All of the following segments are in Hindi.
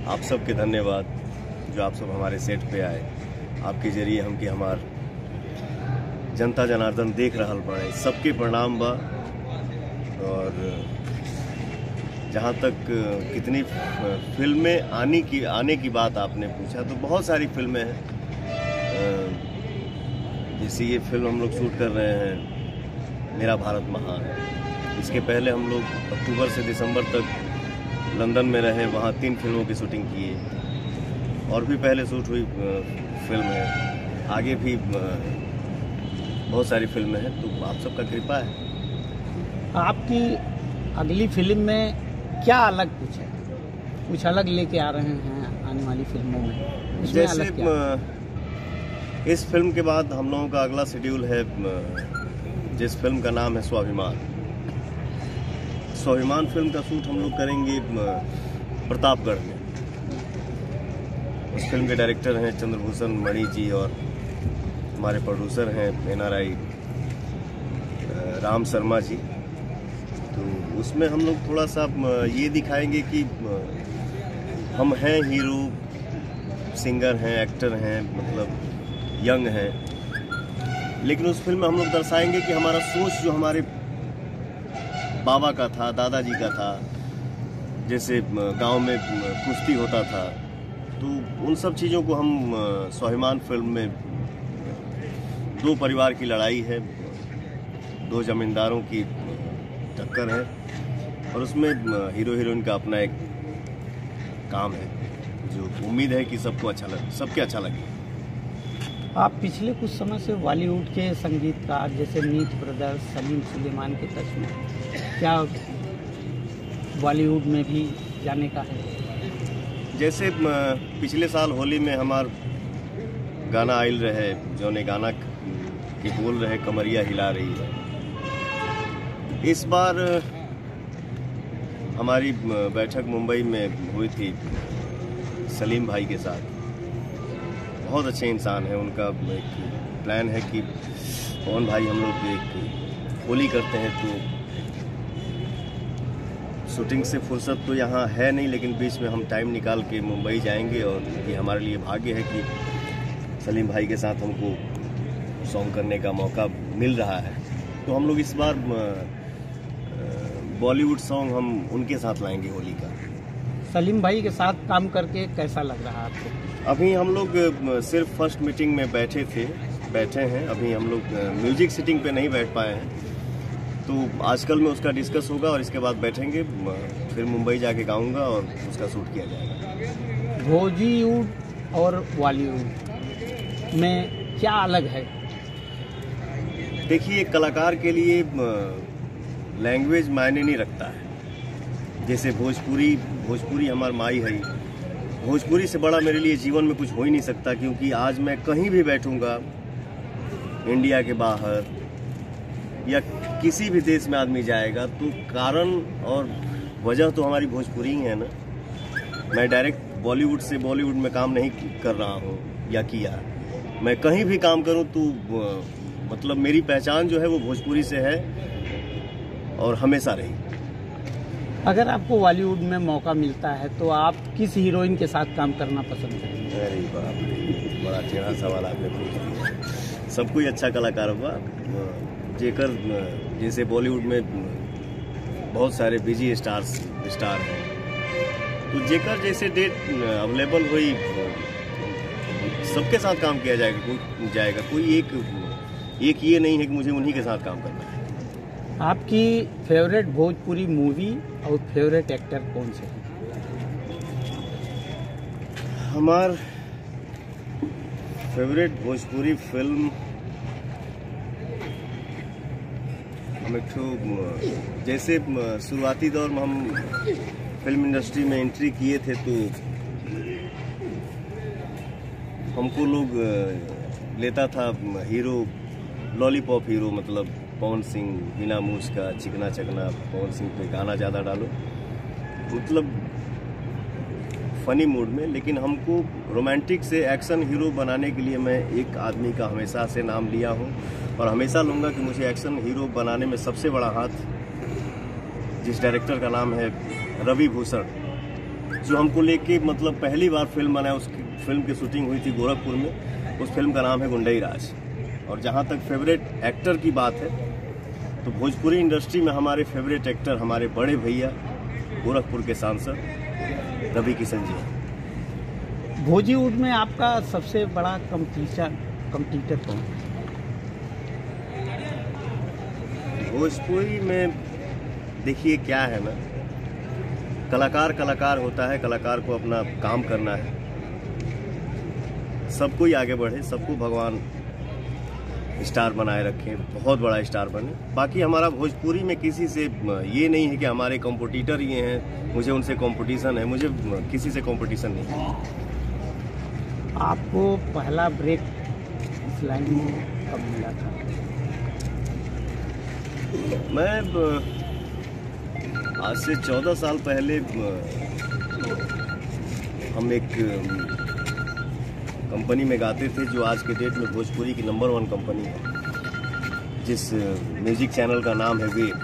आप सबके धन्यवाद जो आप सब हमारे सेट पे आए। आपके जरिए हम कि हमार जनता जनार्दन देख रहल पड़े, सबके प्रणाम बा। और जहाँ तक कितनी फिल्में आने की बात आपने पूछा, तो बहुत सारी फिल्में हैं। जैसे ये फिल्म हम लोग शूट कर रहे हैं, मेरा भारत महान। इसके पहले हम लोग अक्टूबर से दिसंबर तक लंदन में रहे, वहाँ 3 फिल्मों की शूटिंग किए। और भी पहले शूट हुई फिल्म है, आगे भी बहुत सारी फिल्में हैं। तो आप सबका कृपा है। आपकी अगली फिल्म में क्या अलग कुछ अलग लेके आ रहे हैं आने वाली फिल्मों में? जैसे इस फिल्म के बाद हम लोगों का अगला शेड्यूल है, जिस फिल्म का नाम है स्वाभिमान। स्वाभिमान फिल्म का शूट हम लोग करेंगे प्रतापगढ़ में। उस फिल्म के डायरेक्टर हैं चंद्रभूषण मणि जी, और हमारे प्रोड्यूसर हैं NRI राम शर्मा जी। तो उसमें हम लोग थोड़ा सा ये दिखाएंगे कि हम हैं हीरो, सिंगर हैं, एक्टर हैं, मतलब यंग हैं। लेकिन उस फिल्म में हम लोग दर्शाएंगे कि हमारा सोच जो हमारे बाबा का था, दादाजी का था, जैसे गांव में कुश्ती होता था, तो उन सब चीज़ों को हम स्वाभिमान फिल्म में 2 परिवार की लड़ाई है, 2 जमींदारों की टक्कर है, और उसमें हीरो हीरोइन का अपना एक काम है जो उम्मीद है कि सबके अच्छा लगे। आप पिछले कुछ समय से बॉलीवुड के संगीतकार जैसे मीत ब्रदर्स, सलीम सुलेमान के टच में, क्या बॉलीवुड में भी जाने का है? जैसे पिछले साल होली में हमार गाना आयल रहे, जो ने गाना की बोल रहे कमरिया हिला रही है। इस बार हमारी बैठक मुंबई में हुई थी सलीम भाई के साथ। बहुत अच्छे इंसान हैं। उनका एक प्लान है कि पवन भाई हम लोग एक होली करते हैं, तो शूटिंग से फुर्सत तो यहाँ है नहीं, लेकिन बीच में हम टाइम निकाल के मुंबई जाएंगे। और ये हमारे लिए भाग्य है कि सलीम भाई के साथ हमको सॉन्ग करने का मौका मिल रहा है। तो हम लोग इस बार बॉलीवुड सॉन्ग हम उनके साथ लाएंगे होली का। सलीम भाई के साथ काम करके कैसा लग रहा है आपको? अभी हम लोग सिर्फ फर्स्ट मीटिंग में बैठे हैं। अभी हम लोग म्यूजिक सिटिंग पे नहीं बैठ पाए हैं, तो आजकल में उसका डिस्कस होगा और इसके बाद बैठेंगे। फिर मुंबई जाके गाऊंगा और उसका शूट किया जाएगा। भोजीवुड और बॉलीवुड में क्या अलग है? देखिए, कलाकार के लिए लैंग्वेज मायने नहीं रखता है। जैसे भोजपुरी हमार माई है। भोजपुरी से बड़ा मेरे लिए जीवन में कुछ हो ही नहीं सकता, क्योंकि आज मैं कहीं भी बैठूंगा, इंडिया के बाहर या किसी भी देश में आदमी जाएगा, तो कारण और वजह तो हमारी भोजपुरी ही है ना। मैं डायरेक्ट बॉलीवुड से बॉलीवुड में काम नहीं कर रहा हूँ या किया। मैं कहीं भी काम करूँ तो मतलब मेरी पहचान जो है वो भोजपुरी से है और हमेशा रही। अगर आपको बॉलीवुड में मौका मिलता है तो आप किस हीरोइन के साथ काम करना पसंद करेंगे? अरे बाप रे, बड़ा टेढ़ा सवाल आपने पूछ लिया। सब कोई अच्छा कलाकार हुआ, जेकर जैसे बॉलीवुड में बहुत सारे बिजी स्टार हैं, तो जेकर जैसे डेट अवेलेबल हुई सबके साथ काम किया जाएगा। कोई एक ये नहीं है कि मुझे उन्हीं के साथ काम करना है। आपकी फेवरेट भोजपुरी मूवी और फेवरेट एक्टर कौन से हैं? हमार फेवरेट भोजपुरी फिल्म हम जैसे शुरुआती दौर में हम फिल्म इंडस्ट्री में एंट्री किए थे, तो हमको लोग लेता था हीरो, लॉलीपॉप हीरो, मतलब पवन सिंह, बिना मूछ का, चिकना चकना, पवन सिंह पे गाना ज़्यादा डालो, मतलब फनी मूड में। लेकिन हमको रोमांटिक से एक्शन हीरो बनाने के लिए मैं एक आदमी का हमेशा से नाम लिया हूँ और हमेशा लूँगा कि मुझे एक्शन हीरो बनाने में सबसे बड़ा हाथ जिस डायरेक्टर का नाम है रवि भूषण, जो हमको लेके मतलब पहली बार फिल्म बनाया, उसकी फिल्म की शूटिंग हुई थी गोरखपुर में। उस फिल्म का नाम है गुंडई राज। और जहाँ तक फेवरेट एक्टर की बात है तो भोजपुरी इंडस्ट्री में हमारे फेवरेट एक्टर हमारे बड़े भैया गोरखपुर के सांसद रवि किशन जी। भोजीवुड में आपका सबसे बड़ा कंपटीटर कौन है? भोजपुरी में देखिए क्या है ना, कलाकार होता है, कलाकार को अपना काम करना है, सब कोई आगे बढ़े, सबको भगवान स्टार बनाए रखे, बहुत बड़ा स्टार बने। बाकी हमारा भोजपुरी में किसी से ये नहीं है कि हमारे कॉम्पिटिटर ये हैं, मुझे उनसे कंपटीशन है, मुझे किसी से कंपटीशन नहीं है। आपको पहला ब्रेक इस लाइन में कब मिला था? मैं आज से 14 साल पहले हम एक कंपनी में गाते थे जो आज के डेट में भोजपुरी की नंबर 1 कंपनी है, जिस म्यूजिक चैनल का नाम है वेब।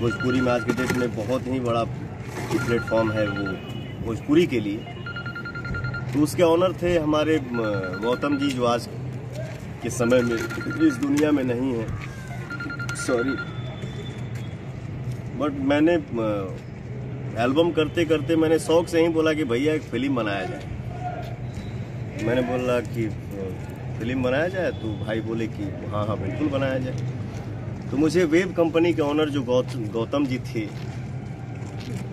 भोजपुरी में आज के डेट में बहुत ही बड़ा प्लेटफॉर्म है वो भोजपुरी के लिए। तो उसके ऑनर थे हमारे गौतम जी, जो आज के समय में इस दुनिया में नहीं है, सॉरी। बट मैंने एल्बम करते करते मैंने शौक से ही बोला कि भैया एक फिल्म बनाया जाए। मैंने बोला कि फिल्म बनाया जाए, तो भाई बोले कि हाँ हाँ बिल्कुल बनाया जाए। तो मुझे वेब कंपनी के ऑनर जो गौतम जी थे,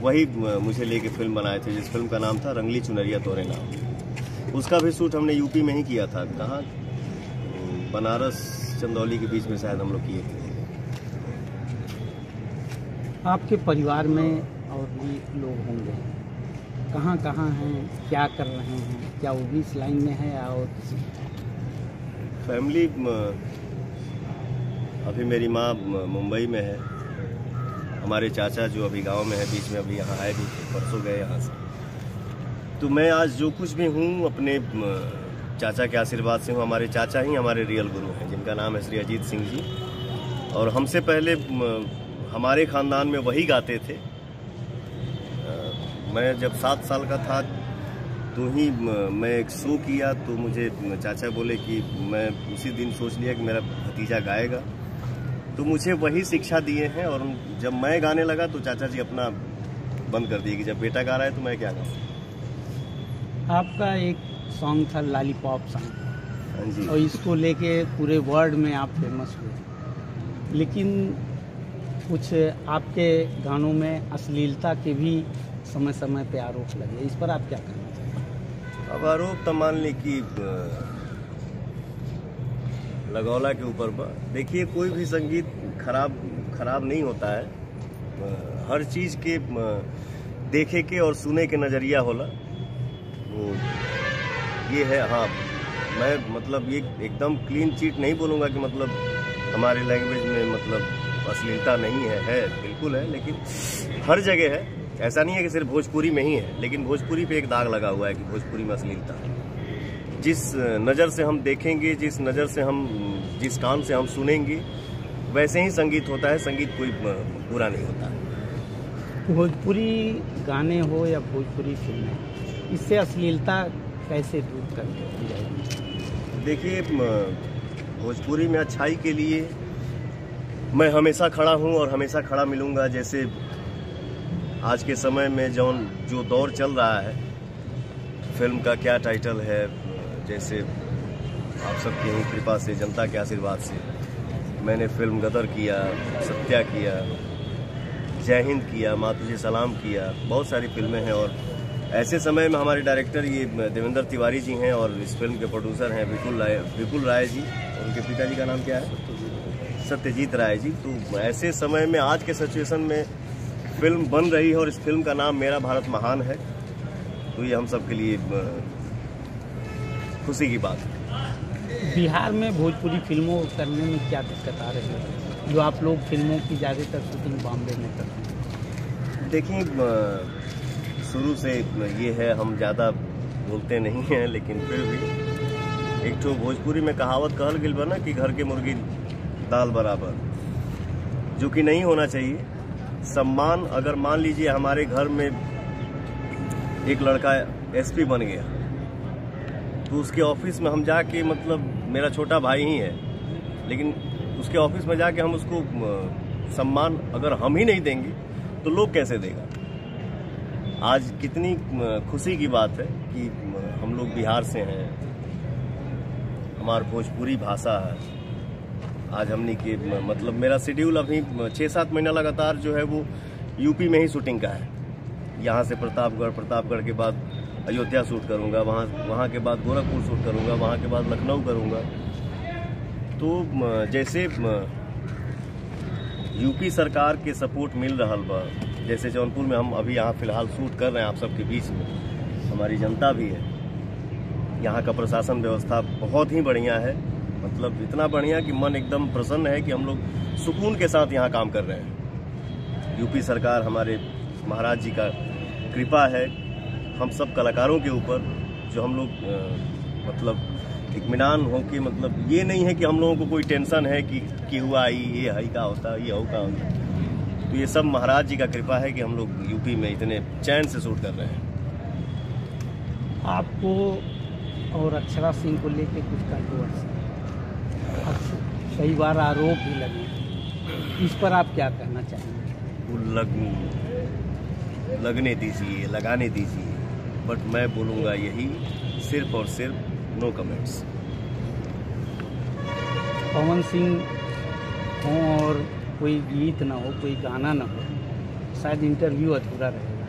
वही मुझे लेके फिल्म बनाए थे, जिस फिल्म का नाम था रंगली चुनरिया तोरे नाम। उसका भी शूट हमने यूपी में ही किया था। कहाँ? बनारस चंदौली के बीच में शायद हम लोग किए थे। आपके परिवार में और भी लोग होंगे, कहाँ कहाँ हैं, क्या कर रहे हैं? क्या वो भी इस लाइन में है या और किसी? फैमिली अभी मेरी माँ मुंबई में है, हमारे चाचा जो अभी गांव में है, बीच में अभी यहाँ आए भी थे, परसों गए यहाँ से। तो मैं आज जो कुछ भी हूँ अपने चाचा के आशीर्वाद से हूँ। हमारे चाचा ही हमारे रियल गुरु हैं, जिनका नाम है श्री अजीत सिंह जी। और हमसे पहले हमारे ख़ानदान में वही गाते थे। मैं जब 7 साल का था तो ही मैं एक शो किया, तो मुझे चाचा बोले कि मैं उसी दिन सोच लिया कि मेरा भतीजा गाएगा, तो मुझे वही शिक्षा दिए हैं। और जब मैं गाने लगा तो चाचा जी अपना बंद कर दिए कि जब बेटा गा रहा है तो मैं क्या गाऊँ। आपका एक सॉन्ग था लॉलीपॉप सॉन्ग, हाँ जी, और इसको लेके पूरे वर्ल्ड में आप फेमस हुए, लेकिन कुछ आपके गानों में अश्लीलता के भी समय समय पे आरोप लगे, इस पर आप क्या कहना चाहते हैं? अब आरोप तो मान ली कि लगौला के ऊपर। देखिए, कोई भी संगीत खराब नहीं होता है। हर चीज़ के देखे के और सुने के नज़रिया होला, वो ये है। हाँ, मैं मतलब ये एकदम क्लीन चीट नहीं बोलूँगा कि मतलब हमारे लैंग्वेज में मतलब अश्लीलता नहीं है, बिल्कुल है, लेकिन हर जगह है। ऐसा नहीं है कि सिर्फ भोजपुरी में ही है, लेकिन भोजपुरी पे एक दाग लगा हुआ है कि भोजपुरी में अश्लीलता है। जिस नज़र से हम देखेंगे, जिस नज़र से हम, जिस कान से हम सुनेंगे, वैसे ही संगीत होता है। संगीत कोई बुरा नहीं होता है। भोजपुरी गाने हो या भोजपुरी फिल्में, इससे अश्लीलता कैसे दूर कर दी जाएगी? देखिए, भोजपुरी में अच्छाई के लिए मैं हमेशा खड़ा हूँ और हमेशा खड़ा मिलूँगा। जैसे आज के समय में जो दौर चल रहा है, फिल्म का क्या टाइटल है, जैसे आप सबकी ही कृपा से, जनता के आशीर्वाद से मैंने फिल्म गदर किया, सत्या किया, जय हिंद किया, माँ तुझे सलाम किया, बहुत सारी फिल्में हैं। और ऐसे समय में हमारे डायरेक्टर ये देवेंद्र तिवारी जी हैं और इस फिल्म के प्रोड्यूसर हैं विपुल राय जी, और उनके पिताजी का नाम क्या है? सत्यजीत राय जी। तो ऐसे समय में, आज के सिचुएशन में फिल्म बन रही है और इस फिल्म का नाम मेरा भारत महान है, तो ये हम सब के लिए खुशी की बात है। बिहार में भोजपुरी फिल्मों को करने में क्या दिक्कत आ रही है, जो आप लोग फिल्मों की ज़्यादातर शूटिंग बॉम्बे में करते हैं? देखिए, शुरू से ये है, हम ज़्यादा बोलते नहीं हैं, लेकिन फिर भी एक तो भोजपुरी में कहावत कहल गई बना कि घर के मुर्गी दाल बराबर, जो कि नहीं होना चाहिए। सम्मान, अगर मान लीजिए हमारे घर में एक लड़का एसपी बन गया, तो उसके ऑफिस में हम जाके, मतलब मेरा छोटा भाई ही है, लेकिन उसके ऑफिस में जाके हम उसको सम्मान अगर हम ही नहीं देंगे तो लोग कैसे देगा। आज कितनी खुशी की बात है कि हम लोग बिहार से हैं, हमारी भोजपुरी भाषा है। आज हमने के मतलब मेरा शेड्यूल अभी 6-7 महीना लगातार जो है वो यूपी में ही शूटिंग का है। यहाँ से प्रतापगढ़ के बाद अयोध्या शूट करूँगा, वहाँ के बाद गोरखपुर शूट करूँगा, वहाँ के बाद लखनऊ करूँगा। तो जैसे यूपी सरकार के सपोर्ट मिल रहा बा, जैसे जौनपुर में हम अभी यहाँ फिलहाल शूट कर रहे हैं आप सबके बीच में, हमारी जनता भी है। यहाँ का प्रशासन व्यवस्था बहुत ही बढ़िया है, मतलब इतना बढ़िया कि मन एकदम प्रसन्न है कि हम लोग सुकून के साथ यहाँ काम कर रहे हैं। यूपी सरकार, हमारे महाराज जी का कृपा है हम सब कलाकारों के ऊपर, जो हम लोग मतलब इत्मीनान हो कि मतलब ये नहीं है कि हम लोगों को कोई टेंशन है कि हुआ ये है का होता, ये हो का होता। तो ये सब महाराज जी का कृपा है कि हम लोग यूपी में इतने चैन से शूट कर रहे हैं। आपको और अक्षरा सिंह को लेके कुछ कंट्रोवर्सी, कई बार आरोप भी लगे, इस पर आप क्या कहना चाहेंगे? वो लगने दीजिए, लगाने दीजिए, बट मैं बोलूँगा यही, सिर्फ और सिर्फ नो कमेंट्स। पवन सिंह हो और कोई गीत ना हो, कोई गाना ना हो, शायद इंटरव्यू अधूरा रहेगा।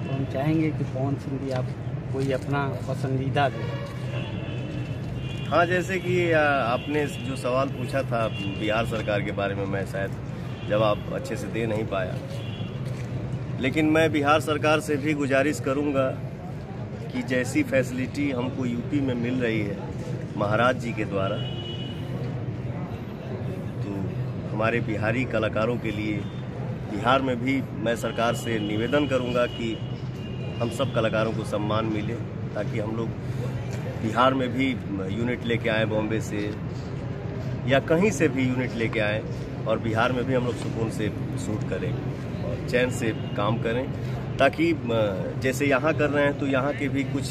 तो हम चाहेंगे कि पवन सिंह भी आप कोई अपना पसंदीदा दे। हाँ, जैसे कि आपने जो सवाल पूछा था बिहार सरकार के बारे में, मैं शायद जवाब अच्छे से दे नहीं पाया, लेकिन मैं बिहार सरकार से भी गुजारिश करूंगा कि जैसी फैसिलिटी हमको यूपी में मिल रही है महाराज जी के द्वारा, तो हमारे बिहारी कलाकारों के लिए बिहार में भी मैं सरकार से निवेदन करूंगा कि हम सब कलाकारों को सम्मान मिले, ताकि हम लोग बिहार में भी यूनिट लेके आए, बॉम्बे से या कहीं से भी यूनिट लेके आए, और बिहार में भी हम लोग सुकून से शूट करें और चैन से काम करें, ताकि जैसे यहाँ कर रहे हैं तो यहाँ के भी कुछ